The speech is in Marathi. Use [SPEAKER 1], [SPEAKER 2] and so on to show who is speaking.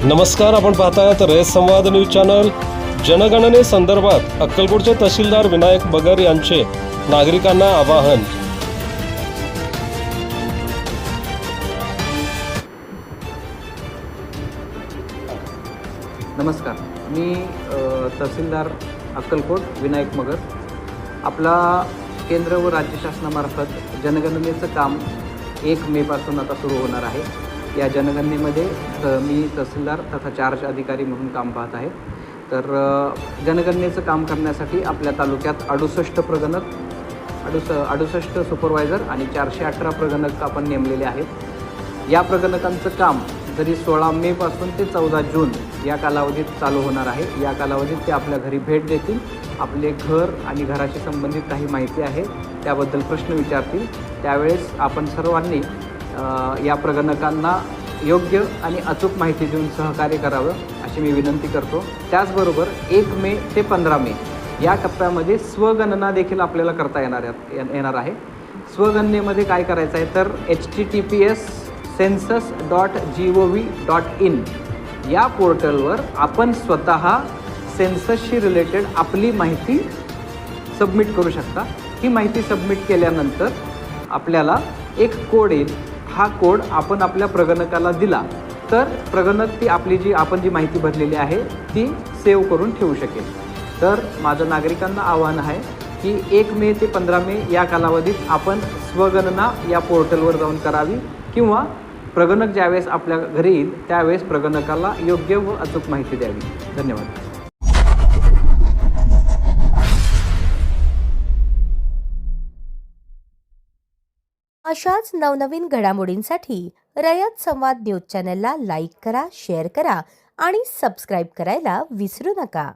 [SPEAKER 1] नमस्कार, आपण पाहताय रयत संवाद न्यूज चॅनल। जनगणने संदर्भात अक्कलकोटचे तहसीलदार विनायक बगर यांचे नागरिकांना आवाहन।
[SPEAKER 2] नमस्कार, मी तहसीलदार अक्कलकोट विनायक मगर। आपला केंद्र व राज्य शासनामार्फत जनगणनेचं काम 1 मे पासून आता सुरू होणार आहे। या जनगणनेमध्ये मी तहसीलदार तथा चार्ज अधिकारी म्हणून काम पाहत आहे। तर जनगणनेचं काम करण्यासाठी आपल्या तालुक्यात 68 प्रगणक 68 सुपरवायझर आणि 418 प्रगणक आपण नेमलेले आहेत। या प्रगणकांचं काम जरी 16 मे पासून ते 14 जून या कालावधीत चालू होणार आहे। या कालावधीत ते आपल्या घरी भेट देतील, आपले घर आणि घराशी संबंधित काही माहिती आहे त्याबद्दल प्रश्न विचारतील। त्यावेळेस आपण सर्वांनी या प्रगणकांना योग्य आणि अचूक माहिती देऊन सहकार्य करावं अशी मी विनंती करतो। त्याचबरोबर 1 मे ते 15 मे या टप्प्यामध्ये स्वगणना देखील आपल्याला करता येणार आहे। स्वगणनेमध्ये काय करायचं आहे तर https://census.gov.in या पोर्टलवर आपण स्वतः सेन्ससशी रिलेटेड आपली माहिती सबमिट करू शकता। ही माहिती सबमिट केल्यानंतर आपल्याला एक कोड येईल। हा कोड आपण आपल्या प्रगणकाला दिला तर प्रगणक ती आपली आपण जी माहिती भरलेली आहे ती सेव्ह करून ठेवू शकेल। तर माझं नागरिकांना आव्हान आहे की 1 मे ते 15 मे या कालावधीत आपण स्वगणना या पोर्टलवर जाऊन करावी किंवा प्रगणक ज्यावेळेस आपल्या घरी येईल त्यावेळेस प्रगणकाला योग्य व अचूक माहिती द्यावी। धन्यवाद।
[SPEAKER 3] अशाच नवनवीन घडामोडींसाठी रयत संवाद न्यूज चॅनलला लाईक करा, शेअर करा आणि सबस्क्राईब करायला विसरू नका।